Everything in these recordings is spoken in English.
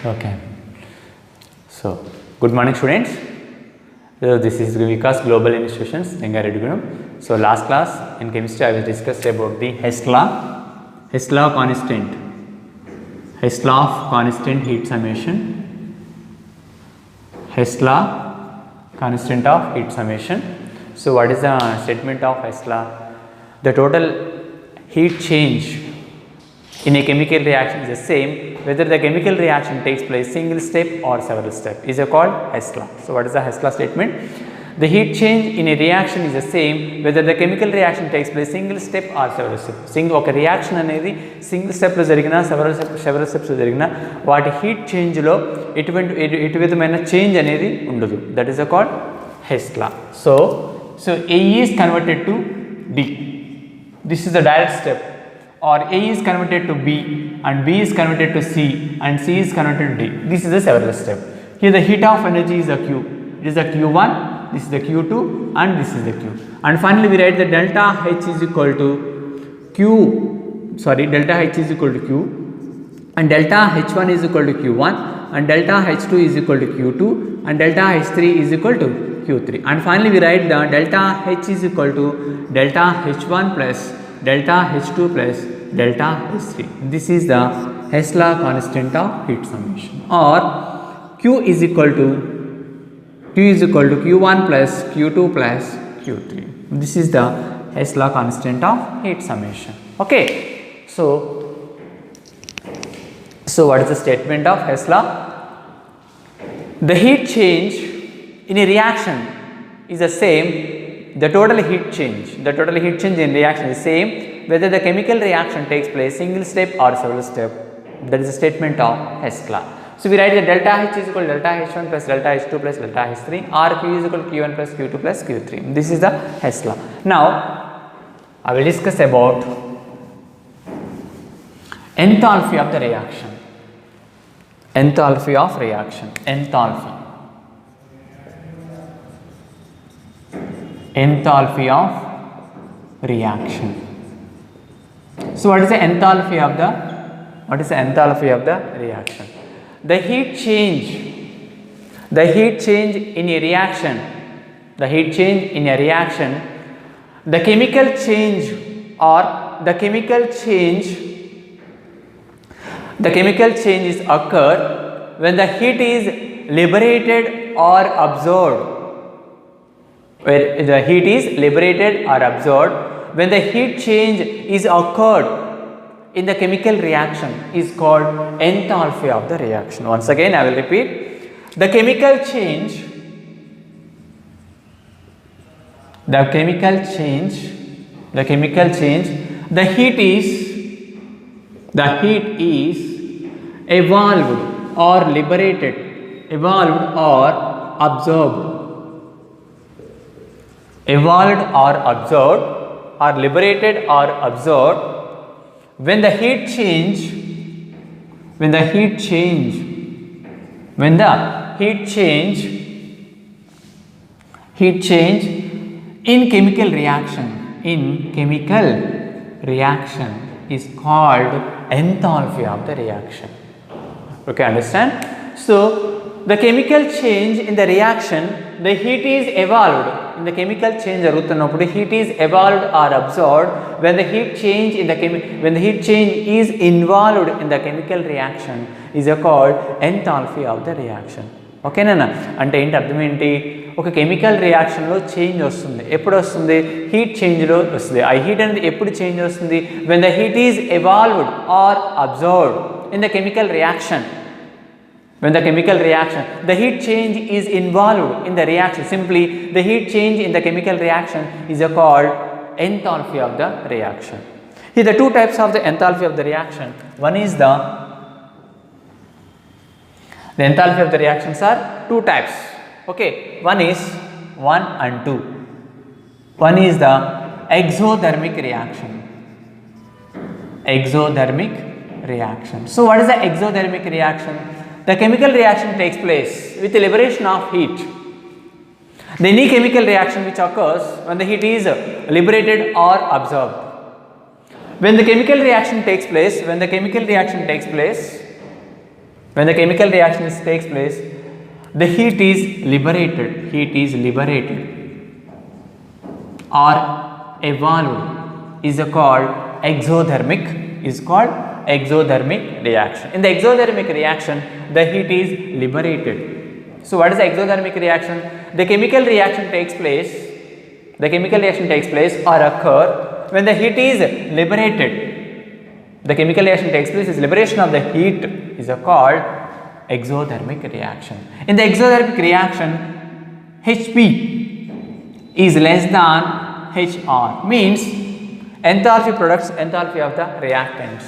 Okay. So, good morning students. This is Vikas Global Institutions, Nengaredigulam. So, last class in chemistry I will discuss about the Hess law constant, Hess law of constant heat summation, Hess law constant of heat summation. So, what is the statement of Hess law? The total heat change in a chemical reaction is the same whether the chemical reaction takes place single step or several step is called Hess law. So, what is the Hess law statement? The heat change in a reaction is the same whether the chemical reaction takes place single step or several step. ఒక reaction అనేది single స్టెప్లో జరిగినా several steps జరిగినా వాటి heat చేంజ్లో ఎటు విధమైన change అనేది ఉండదు. That is called Hess law. So A is converted to D. This is the direct step. Or A is converted to B and B is converted to C and C is converted to D. This is the several step. Here the heat of energy is the Q. It is the Q1, this is the Q2 and this is the Q. And finally we write the delta H is equal to delta H is equal to Q and delta H1 is equal to Q1 and delta H2 is equal to Q2 and delta H3 is equal to Q3. And finally we write the delta H is equal to delta H1 plus delta H2 plus delta H3. This is the Hess law constant of heat summation. Or Q is equal to Q1 plus Q2 plus Q3. This is the Hess law constant of heat summation. Okay. So what is the statement of Hess law? The heat change in a reaction is the same. The total heat change in reaction is same whether the chemical reaction takes place single step or several step. That is the statement of Hess law. So we write the delta H is equal to delta H1 plus delta H2 plus delta H3 or Q is equal to Q1 plus Q2 plus Q3. This is the Hess law. Now I will discuss about enthalpy of the reaction. Enthalpy of reaction. Enthalpy of reaction. So what is the enthalpy of the reaction? The heat change in a reaction, the chemical change is occur when the heat is liberated or absorbed. When the heat change is occurred in the chemical reaction is called enthalpy of the reaction. Once again I will repeat, the chemical change the heat is evolved or liberated or absorbed or liberated or absorbed when the heat change in chemical reaction is called enthalpy of the reaction. Okay, understand? So the chemical change in the reaction, the heat is evolved. In the chemical change jarugutunnappudu heat is evolved or absorbed when the heat change is involved in the chemical reaction is called enthalpy of the reaction. Okay nana, ante enti ardham enti oka chemical reaction lo change vastundi. Eppudu vastundi? Heat change lo vastundi. Aa heat anedi eppudu change vastundi? When the heat is evolved or absorbed in the chemical reaction. When the chemical reaction, the heat change is involved in the reaction. Simply, the heat change in the chemical reaction is called enthalpy of the reaction. Here, the two types of the enthalpy of the reaction. One is the enthalpy of the reactions are two types. Okay, one is 1 and 2. One is the exothermic reaction. So, what is the exothermic reaction? The chemical reaction takes place with the liberation of heat. Any chemical reaction which occurs when the heat is liberated or absorbed. When the chemical reaction takes place, When the chemical reaction takes place, the heat is liberated or evolved is called exothermic reaction. In the exothermic reaction, the heat is liberated. So what is the exothermic reaction? The chemical reaction takes place or occur when the heat is liberated. The chemical reaction takes place is liberation of the heat is called exothermic reaction. In the exothermic reaction, Hp is less than Hr, means enthalpy products enthalpy of the reactants.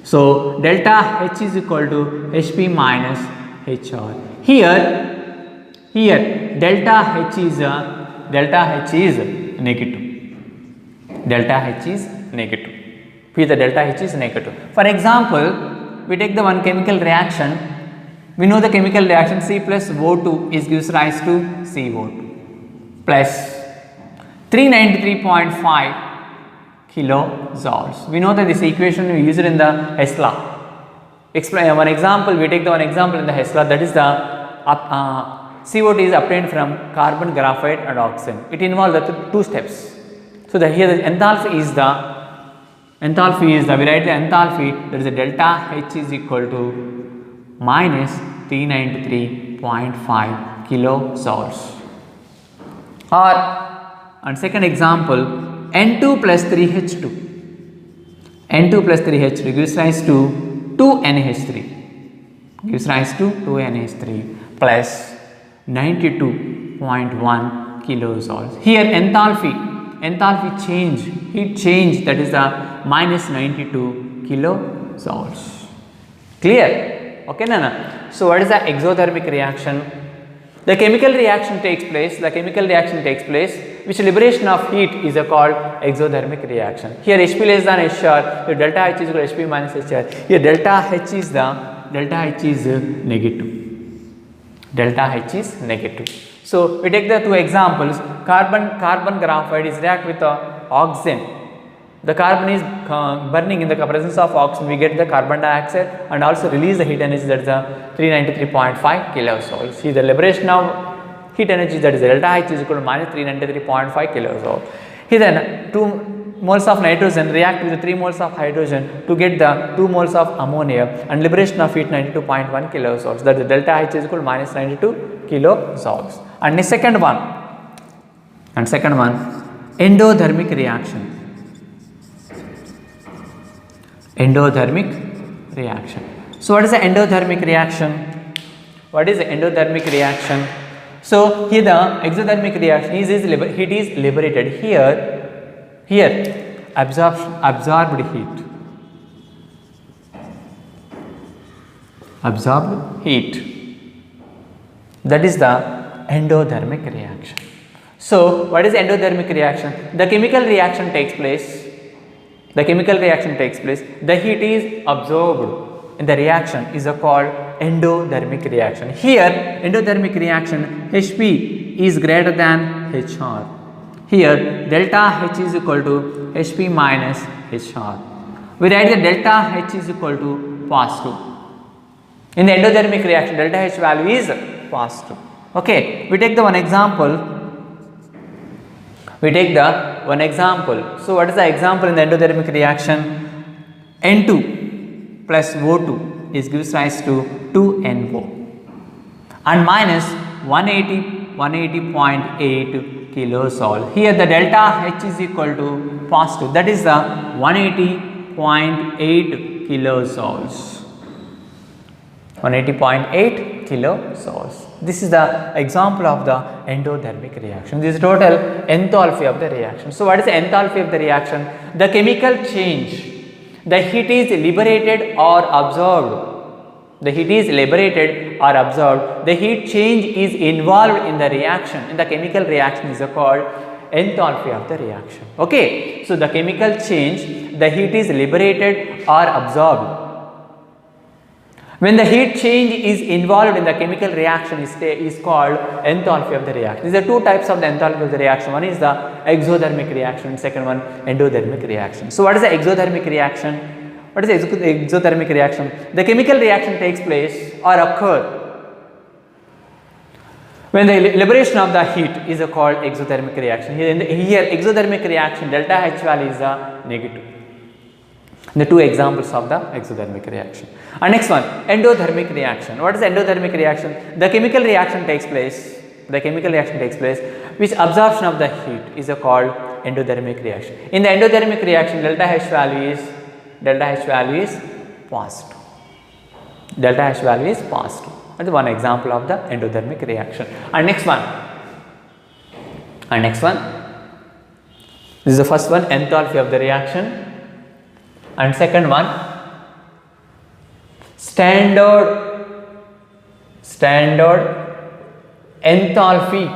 So delta H is equal to Hp minus Hr. Here delta H is negative. Here the delta H is negative. For example, we take the one chemical reaction. We know the chemical reaction C plus O2 gives rise to CO2 plus 393.5 kilojoules. We know that this equation we use it in the Hess law. Explain one example. We take the one example in the Hess law, that is the CO2 is obtained from carbon, graphite and oxygen. It involves the two steps. So here the enthalpy is we write the enthalpy, that is the delta H is equal to minus 393.5 kilojoules. Or on second example, N2 plus 3H2 gives rise to 2NH3 plus 92.1 kilojoules. Here enthalpy change, heat change, that is the minus 92 kilojoules. Clear? Okay, Nana. So what is the exothermic reaction? The chemical reaction takes place, which liberation of heat is called exothermic reaction. Here Hp less than Hr, your delta H is equal to Hp minus Hr. Here delta H is negative. So we take the two examples. Carbon graphite is react with oxygen. The carbon is burning in the presence of oxygen. We get the carbon dioxide and also release the heat energy, that is 393.5 kilojoules. See the liberation of heat energy, that is delta H is equal to minus 393.5 kilojoules. Here then 2 moles of nitrogen react with the 3 moles of hydrogen to get the 2 moles of ammonia, and liberation of heat 92.1 kilojoules. That is delta H is equal to minus 92 kilojoules. And the second one, endothermic reaction. So what is the endothermic reaction? So here the exothermic reaction heat is liberated. Here absorbed heat, that is the endothermic reaction. So what is endothermic reaction? The chemical reaction takes place, the heat is absorbed in the reaction is called endothermic reaction. Here endothermic reaction, Hp is greater than Hr. Here delta H is equal to Hp minus Hr. We write the delta H is equal to positive. In the endothermic reaction, delta H value is positive. Okay, we take the one example. So what is the example in the endothermic reaction? N2 plus O2 gives rise to 2NO and minus 180.8 kilojoule. Here the delta H is equal to positive, that is the 180.8 kilojoules. 180.8 kilojoules. This is the example of the endothermic reaction. This is total enthalpy of the reaction. So what is the enthalpy of the reaction? The chemical change. The heat is liberated or absorbed. The heat change is involved in the reaction. In the chemical reaction is called enthalpy of the reaction. Okay. So the chemical change, the heat is liberated or absorbed. When the heat change is involved in the chemical reaction is called enthalpy of the reaction. These are two types of the enthalpy of the reaction. One is the exothermic reaction, second one endothermic reaction. So what is the exothermic reaction? What is exothermic reaction? The chemical reaction takes place or occur when the liberation of the heat is called exothermic reaction. Here exothermic reaction, delta H value is negative. The two examples of the exothermic reaction. And next one, endothermic reaction. What is endothermic reaction? The chemical reaction takes place. Which absorption of the heat is called endothermic reaction. In the endothermic reaction, delta H value is positive. Delta H value is positive. That is one example of the endothermic reaction. And next one. This is the first one, enthalpy of the reaction. And second one, standard enthalpy.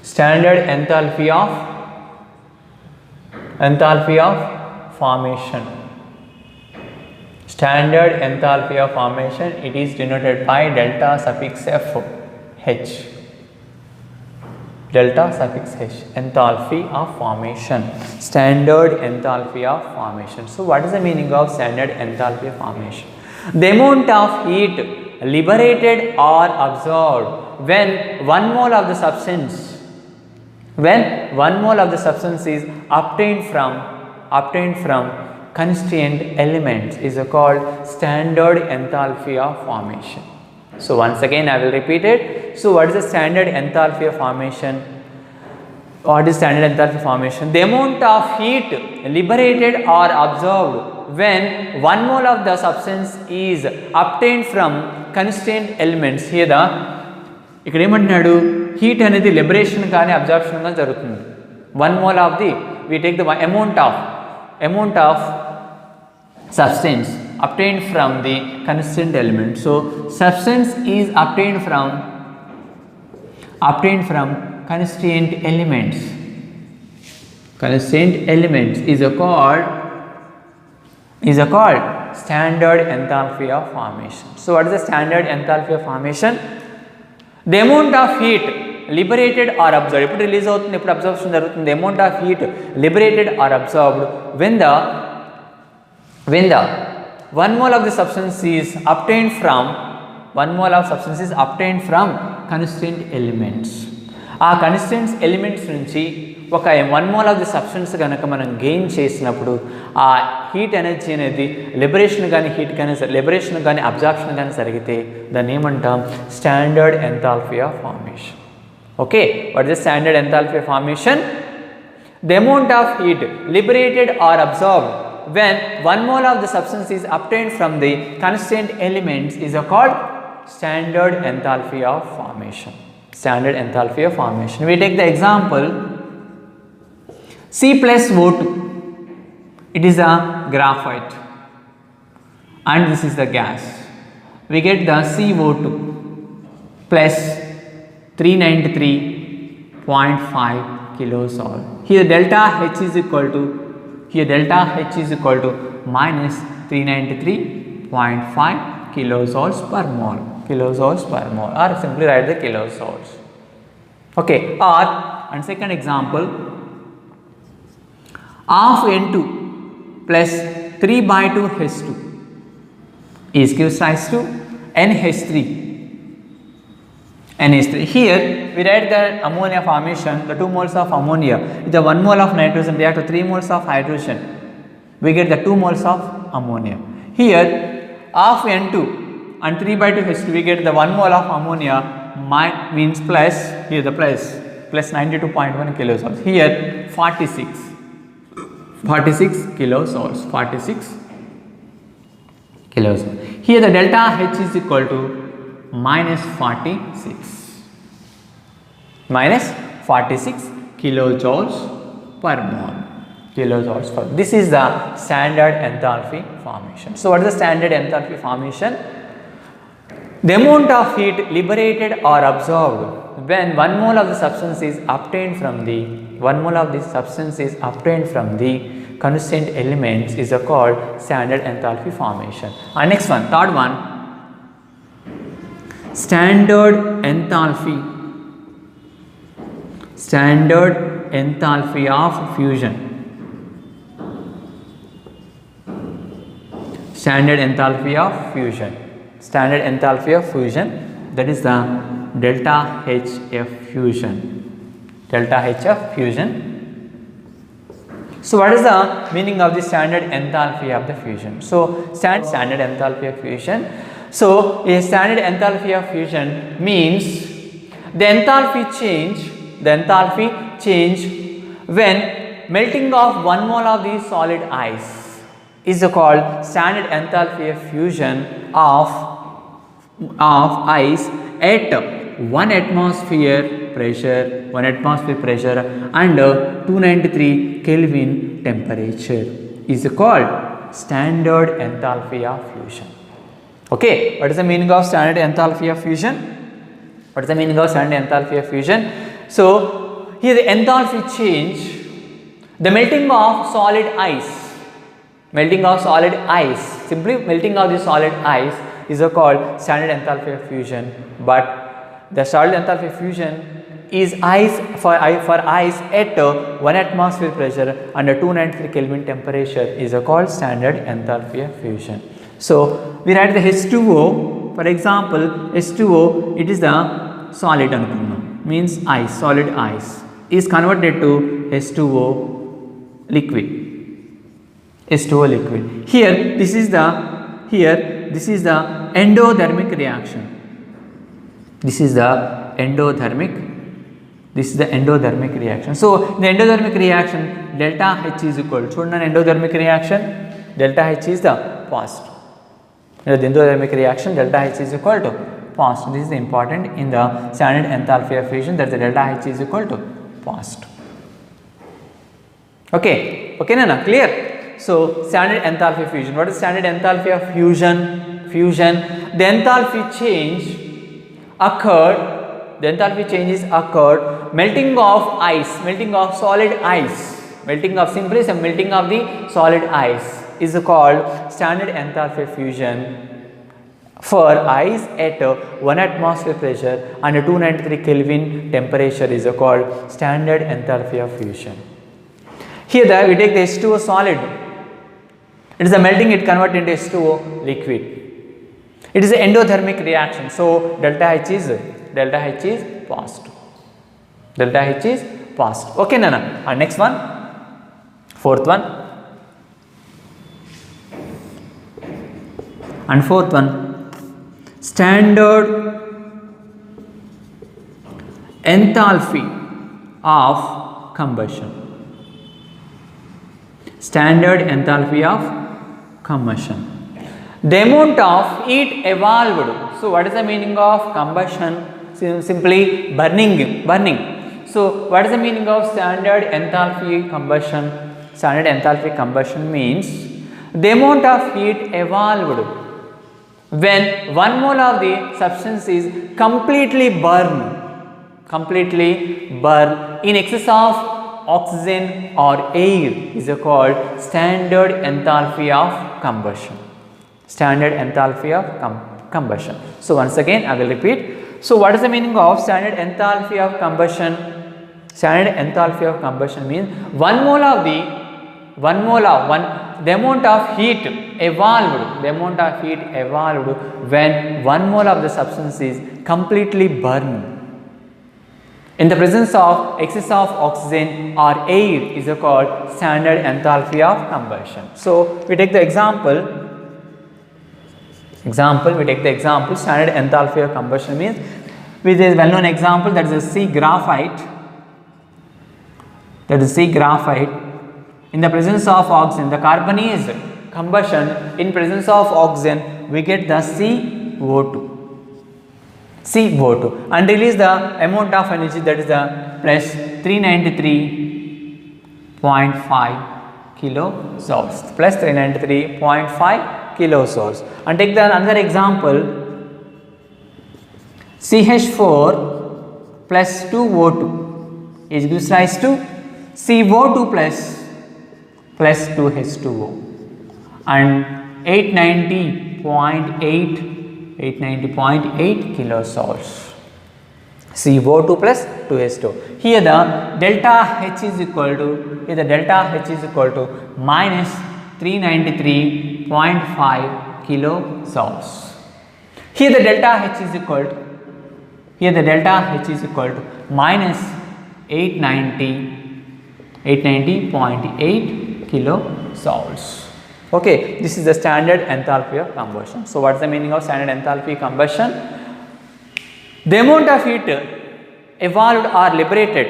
Standard enthalpy of formation. Standard enthalpy of formation, it is denoted by delta suffix F H. Delta suffix H, enthalpy of formation. Standard enthalpy of formation. So what is the meaning of standard enthalpy of formation? The amount of heat liberated or absorbed when 1 mole of the substance is obtained from constrained elements is called standard enthalpy of formation. So once again I will repeat it. So what is the standard enthalpy of formation? What is standard enthalpy of formation? The amount of heat liberated or absorbed when 1 mole of the substance is obtained from constrained elements. Here the ఇక్కడ ఏమంటున్నాడు, heat అనేది liberation కానీ absorption కానీ జరుగుతుంది. 1 mole of the, we take the amount of substance obtained from the constrained element. So substance is obtained from constrained elements. Constrained elements is called standard enthalpy of formation. So what is the standard enthalpy of formation? The amount of heat liberated or absorbed, epudu release avutundi, epudu absorption jarugutundi, the amount of heat liberated or absorbed when the 1 mole of the substance is obtained from constrained elements. ఆ constants elements నుంచి ఒక 1 mole of the substance కనుక మనం gain చేసినప్పుడు ఆ heat energy అనేది liberation కానీ absorption కానీ జరిగితే దాన్ని ఏమంటాం, standard enthalpy of formation. Okay, what is the standard enthalpy of formation? The amount of heat liberated or absorbed when 1 mole of the substance is obtained from the constrained elements is called standard enthalpy of formation. Standard enthalpy of formation. We take the example C plus O2. It is a graphite and this is the gas. We get the CO2 plus 393.5 kilojoules. Here delta H is equal to minus 393.5 kilojoules per mole. Or simply write the kilojoules. Okay, and second example, half N2 plus 3/2 H2 is gives rise to NH3. Here we write the ammonia formation, the 2 moles of ammonia with the 1 mole of nitrogen react to 3 moles of hydrogen. We get the 2 moles of ammonia. Here half N2 and 3/2 H2, we get the 1 mole of ammonia means plus, here the plus 92.1 kilojoules. Here 46 kilojoules. Here the delta H is equal to minus 46 kilojoules per mole. This is the standard enthalpy formation. So what is the standard enthalpy formation? The amount of heat liberated or absorbed when 1 mole of the substance is obtained from the constrained elements is called standard enthalpy formation. And next one, third one, standard enthalpy of fusion. standard enthalpy of fusion. Standard enthalpy of fusion, that is the delta HF fusion. Delta HF fusion. So what is the meaning of the standard enthalpy of the fusion? So standard enthalpy of fusion. So a standard enthalpy of fusion means the enthalpy change when melting of 1 mole of the solid ice is called standard enthalpy of fusion of ice at 1 atmosphere pressure and 293 Kelvin temperature is called standard enthalpy of fusion. Okay, what is the meaning of standard enthalpy of fusion? What is the meaning of standard enthalpy of fusion? So here the enthalpy change, the melting of solid ice, simply melting of the solid ice is called standard enthalpy of fusion. But the standard enthalpy of fusion is ice for ice at 1 atmosphere pressure under 293 Kelvin temperature is called standard enthalpy of fusion. So we write the H2O, for example H2O, it is the solid means ice, solid ice is converted to H2O liquid. H2O liquid. Here this is the endothermic reaction. This is the endothermic reaction. So the endothermic reaction delta H is equal to endothermic reaction, delta H is the positive. The endothermic reaction delta H is equal to positive. This is important in the standard enthalpy of fusion, that the delta H is equal to positive. Okay, Nana, clear? So standard enthalpy of fusion. What is standard enthalpy of fusion? The enthalpy change occurred. The enthalpy changes occurred melting of solid ice. Melting of the solid ice is called standard enthalpy of fusion for ice at 1 atmosphere pressure and 293 Kelvin temperature is called standard enthalpy of fusion. Here we take the H2O solid. It is the melting, it converts into H2O liquid. It is an endothermic reaction. So delta H is positive. Delta H is positive. Okay, Nana. And next one, fourth one. And fourth one, standard enthalpy of combustion. Standard enthalpy of combustion. The amount of heat evolved. So what is the meaning of combustion? Simply burning. So what is the meaning of standard enthalpy combustion? Standard enthalpy combustion means the amount of heat evolved when 1 mole of the substance is completely burn in excess of oxygen or air is called standard enthalpy of combustion. Standard enthalpy of combustion. So once again I will repeat. So what is the meaning of standard enthalpy of combustion? Standard enthalpy of combustion means the amount of heat evolved when 1 mole of the substance is completely burned in the presence of excess of oxygen or air is called standard enthalpy of combustion. So we take the example. Standard enthalpy of combustion means, with a well known example, that is a C graphite. In the presence of oxygen, the carbon is combustion. In presence of oxygen, we get the CO2 and release the amount of energy, that is the plus 393.5 kilojoules. Plus 393.5 kilojoules. And take the another example, CH4 plus 2O2 is gives rise to CO2 plus 2H2O and 890.8 kilojoules. CO2 plus 2H2O. Here the delta H is equal to minus 393.5 kilojoules. Here the delta H is equal to, minus 890.8 kilojoules. Okay, this is the standard enthalpy of combustion. So what is the meaning of standard enthalpy combustion? The amount of heat evolved or liberated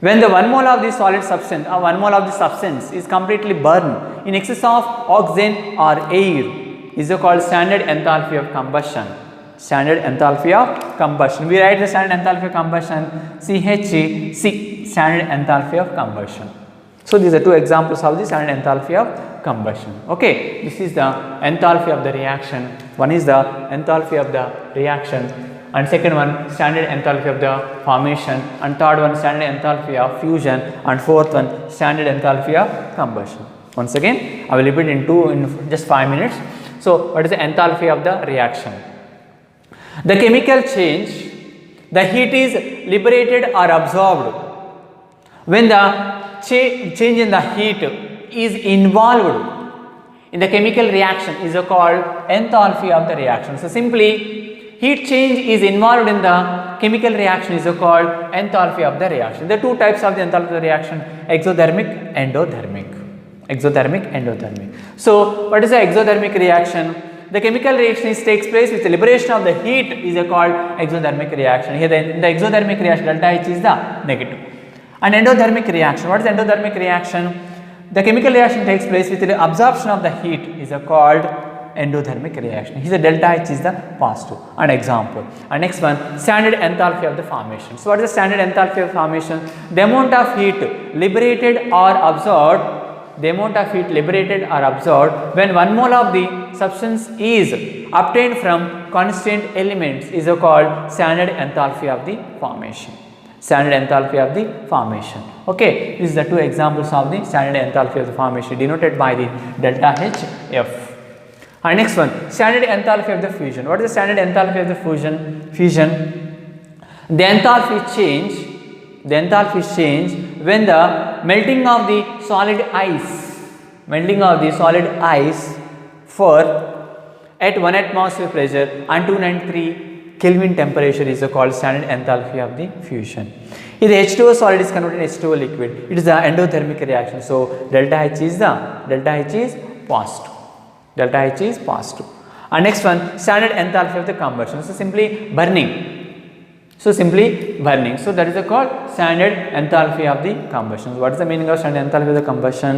when the 1 mole of the solid substance or 1 mole of the substance is completely burned in excess of oxygen or air is called standard enthalpy of combustion. Standard enthalpy of combustion. We write the standard enthalpy of combustion CHC, standard enthalpy of combustion. So these are two examples of the standard enthalpy of combustion. Okay, this is the enthalpy of the reaction. One is the enthalpy of the reaction, and second one standard enthalpy of the formation, and third one standard enthalpy of fusion, and fourth one standard enthalpy of combustion. Once again, I will repeat in just 5 minutes. So what is the enthalpy of the reaction? The chemical change, the heat is liberated or absorbed when the change in the heat is involved in the chemical reaction is called enthalpy of the reaction. So simply, heat change is involved in the chemical reaction is called enthalpy of the reaction. There are two types of the enthalpy of the reaction: exothermic, endothermic. Exothermic, endothermic. So what is the exothermic reaction? The chemical reaction takes place with the liberation of the heat is called exothermic reaction. Here the exothermic reaction delta H is the negative. And endothermic reaction, what is endothermic reaction? The chemical reaction takes place with the absorption of the heat is called endothermic reaction. Here the delta H is the positive. An example. And next one, standard enthalpy of the formation. So what is the standard enthalpy of formation? The amount of heat liberated or absorbed when 1 mole of the substance is obtained from constant elements is called standard enthalpy of the formation. Standard enthalpy of the formation. Okay, these are the two examples of the standard enthalpy of the formation denoted by the delta HF. And next one, standard enthalpy of the fusion. What is the standard enthalpy of the fusion? The enthalpy change when the melting of the solid ice for at 1 atmosphere pressure and 293 Kelvin temperature is called standard enthalpy of the fusion. If the H2O solid is converted to H2O liquid, it is the endothermic reaction. So delta H is positive. Delta H is positive. And next one, standard enthalpy of the combustion. So simply burning. So that is called standard enthalpy of the combustion. So what is the meaning of standard enthalpy of the combustion?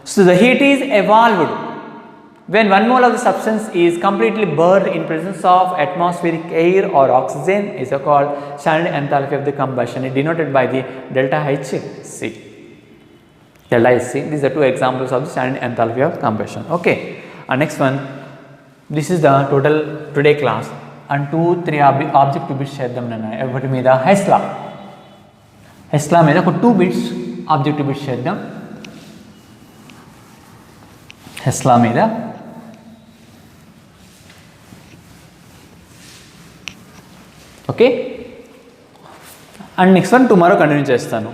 So the heat is evolved when 1 mole of the substance is completely burned in presence of atmospheric air or oxygen is called standard enthalpy of the combustion. It is denoted by the delta HC. Delta HC. These are two examples of the standard enthalpy of combustion. Okay. And next one, this is the total today class. And 2-3 objective bits చేద్దాం నేను ఎవరి మీద హెస్లా మీద ఒక 2 bits objective bits చేద్దాం హెస్లా మీద okay and next one tomorrow continue చేస్తాను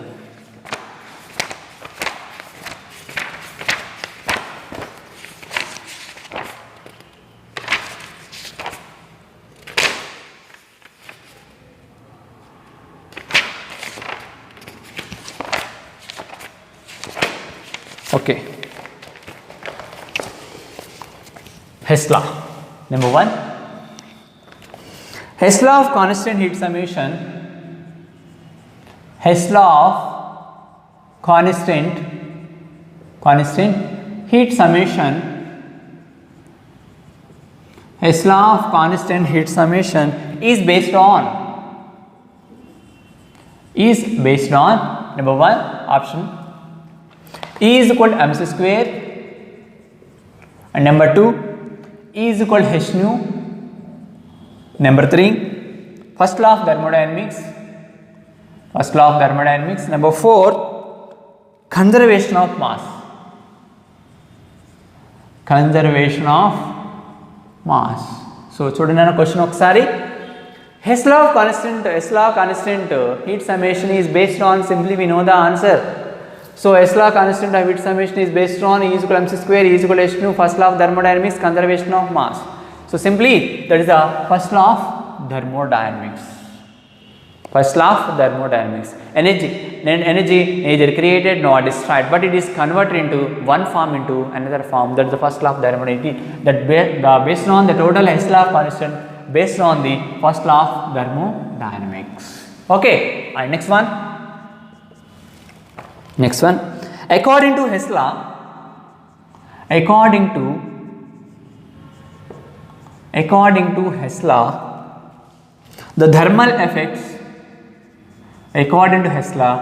Okay. Hess law. Number 1. Hess law of constant heat summation. Hess law of constant heat summation. Hess law of constant heat summation is based on number 1 option E is equal to mc square, and number 2 E is equal to h nu. Number 3, first law of thermodynamics. Number 4, conservation of mass. So చూడండి అన్న question ఒకసారి. Hess law of constant heat summation is based on, simply we know the answer. So Hess law constant of its summation is based on E is equal to mc square, E is equal to h nu, first law of thermodynamics, conservation of mass. So simply that is the first law of thermodynamics. First law of thermodynamics. Energy neither created nor destroyed, but it is converted into one form into another form. That is the first law of thermodynamics. That based on the total Hess law constant, based on the first law of thermodynamics. Okay, and next one. According to Hess law, according to Hess law, the thermal effects. According to Hess law,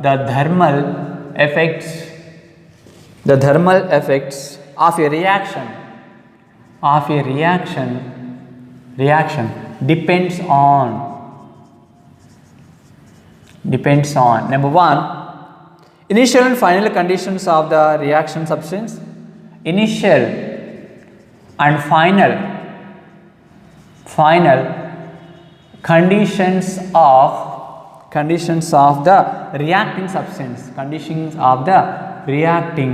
the thermal effects of a reaction depends on number one, initial and final conditions of the reaction substance. Initial and final conditions of the reacting substance. Conditions of the reacting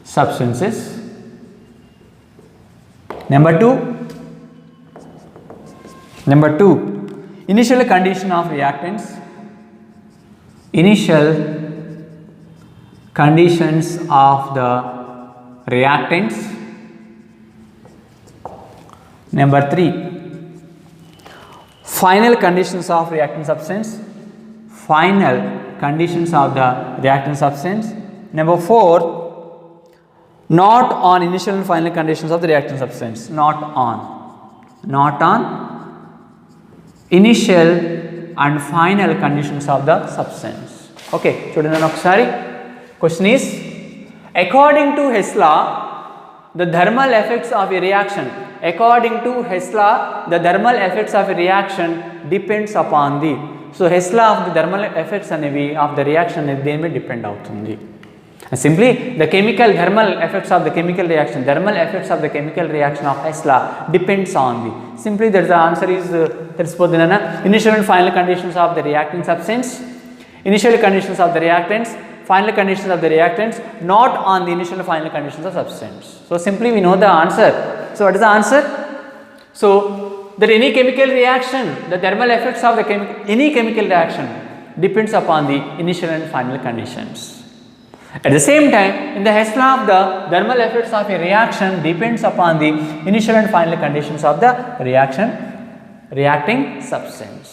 substances. Number two, initial condition of reactants. Initial conditions of the reactants. Number three, final conditions of reactant substance. Final conditions of the reactant substance. Number four, not on initial and final conditions of the reactant substance. Not on initial and final conditions of the substance. Okay, chudandi okasari. Question is, according to Hess law, the thermal effects of a reaction. According to Hess law, the thermal effects of a reaction depends upon the. So Hess law of the thermal effects అనేవి of the reaction దేని మీద depend అవుతుంది. Simply the thermal effects of the chemical reaction, of Hess law depends on the. Simply that the answer is తెలిసిపోతుందన్న initial and final conditions of the reacting substance, initial conditions of the reactants, final conditions of the reactants, not on the initial and final conditions of substance. So simply we know the answer. So what is the answer? So that any chemical reaction, the thermal effects of any chemical reaction depends upon the initial and final conditions. At the same time, in the Hess law of the thermal effects of a reaction depends upon the initial and final conditions of the reacting substance.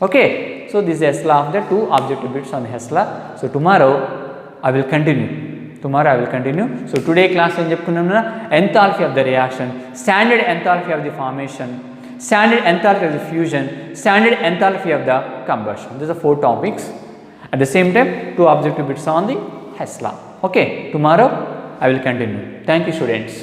Okay, so this is Hess law of the two objective bits on Hess law. So tomorrow I will continue. So today class em cheptunnamna enthalpy of the reaction, standard enthalpy of the formation, standard enthalpy of the fusion, standard enthalpy of the combustion. These are 4 topics. At the same time, 2 objective bits on the Hess law. Okay, tomorrow I will continue. Thank you, students.